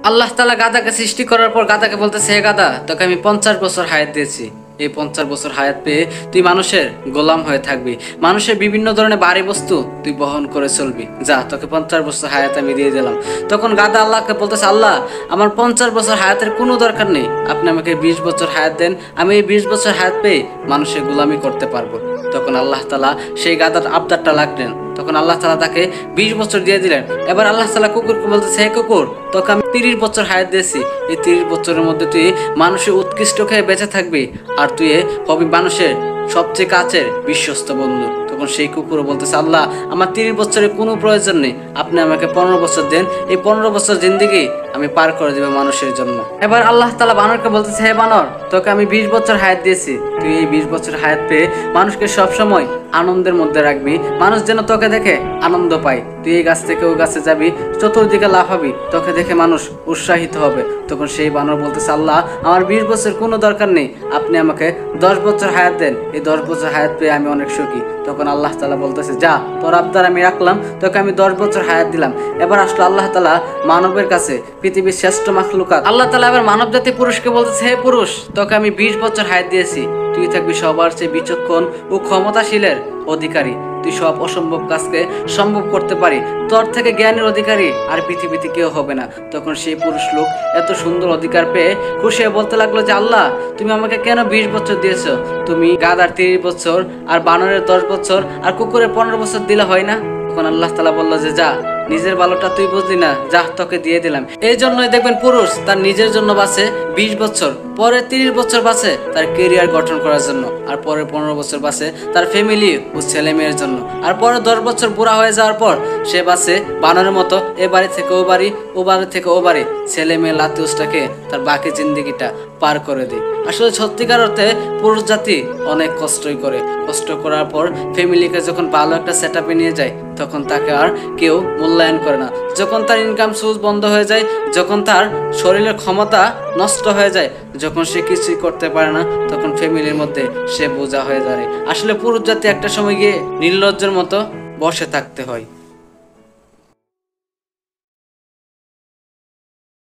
আল্লাহ তাআলা গাধাকে সৃষ্টি করার পর গাধাকে বলতেছে, হে গাধা, তোকে আমি 50 বছর হায়াত দিয়েছি। এই 50 বছর হায়াত পেয়ে তুই মানুষের গোলাম হয়ে থাকবি, মানুষের বিভিন্ন ধরনের ভারী বস্তু তুই বহন করে চলবি। যা, তোকে 50 বছর হায়াত আমি দিয়ে দিলাম। তখন গাধা আল্লাহকে বলতেছে, আল্লাহ, আমার 50 বছর হায়াতের কোনো দরকার নেই, আপনি আমাকে 20 বছর হায়াত দেন, আমি এই 20 বছর হায়াত পেয়ে মানুষের গোলামি করতে পারবো। তখন আল্লাহ তাআলা সেই গাধার আবদারটা রাখলেন। তখন আল্লাহ তাআলা তাকে 20 বছর দিয়ে দিলেন। এবার আল্লাহ তাআলা কুকুরকে বলতেছে, হে কুকুর, তোকে আমি 30 বছর হায়াত দিয়েছি। এই 30 বছরের মধ্যে তুই মানুষের উৎকৃষ্ট খেয়ে বেঁচে থাকবি, আর তুই হবি মানুষের সবচেয়ে কাছের বিশ্বস্ত বন্ধু। তখন সেই কুকুরও বলতেছে, আল্লাহ, আমার 30 বছরের কোনো প্রয়োজন নেই, আপনি আমাকে 15 বছর দেন, এই 15 বছর জিন্দেগি আমি পার করে দেবো মানুষের জন্য। এবার আল্লাহ তাআলা বানরকে বলতেছে, হে বানর, তোকে আমি 20 বছর হায়াত দিয়েছি। তুই এই 20 বছর হায়াত পেয়ে মানুষকে সবসময় আনন্দের মধ্যে রাখবি, মানুষ যেন তোকে দেখে আনন্দ পায়। তুই এই গাছ থেকে ওই গাছে যাবি, চতুর্দিকে লাফাবি, তোকে দেখে মানুষ উৎসাহিত হবে। তখন সেই বানর বলতেছে, আল্লাহ, আমার 20 বছর কোনো দরকার নেই, আপনি আমাকে 10 বছর হায়াত দেন, এই 10 বছর হায়াত পেয়ে আমি অনেক সুখী। তখন আল্লাহ তাআলা বলতেছে, যা, তোর আবদার আমি রাখলাম, তোকে আমি 10 বছর হায়াত দিলাম। এবার আসলো আল্লাহ তাআলা মানবের কাছে, পৃথিবীর শ্রেষ্ঠ মাখলুকাত। আল্লাহ তাআলা এবার মানব জাতি পুরুষকে বলতেছে, হে পুরুষ, তোকে আমি 20 বছর হায়াত দিয়েছি, তুই থাকবি সবার চেয়ে বিচক্ষণ ও ক্ষমতাশীলের অধিকারী, তুই সব অসম্ভব কাজকে সম্ভব করতে পারি, তোর থেকে জ্ঞানের অধিকারী আর পৃথিবীতে কেউ হবে না। তখন সেই পুরুষ লোক এত সুন্দর অধিকার পেয়ে খুশি হয়ে বলতে লাগলো যে, আল্লাহ, তুমি আমাকে কেন 20 বছর দিয়েছো? তুমি গাধার 30 বছর আর বানরের 10 বছর আর কুকুরের 15 বছর দিলে হয় না? তখন আল্লাহ তাআলা বললো যে, যা, নিজের ভালোটা তুই বুঝলি না, যা, তোকে দিয়ে দিলাম। এই জন্যই দেখবেন পুরুষ তার নিজের জন্য বাঁচে 20 বছর, পরে 30 বছর বাঁচে তার কেরিয়ার গঠন করার জন্য, আর পরে 15 বছর বাঁচে তার ফ্যামিলি ও ছেলে মেয়ের জন্য, আর পরে 10 বছর বুড়া হয়ে যাওয়ার পর সে বাঁচে বানরের মতো, এ বাড়ি থেকে ও বাড়ি, ও বাড়ি থেকে ও বাড়ি, ছেলে মেয়ে লাতিউসটাকে তার বাকি জিন্দগিটা পার করে দেয়। আসলে সত্যিকার অর্থে পুরুষ জাতি অনেক কষ্টই করে, কষ্ট করার পর ফ্যামিলিকে যখন ভালো একটা সেট আপে নিয়ে যায়, তখন তাকে আর কেউ মূল্যায়ন করে না। যখন তার ইনকাম সোর্স বন্ধ হয়ে যায়, যখন তার শরীরের ক্ষমতা নষ্ট হয়ে যায়, যখন সে কিছুই করতে পারে না, তখন ফ্যামিলির মধ্যে সে বোঝা হয়ে দাঁড়ায়। আসলে পুরুষ জাতি একটা সময় গিয়ে নির্লজ্জের মতো বসে থাকতে হয়।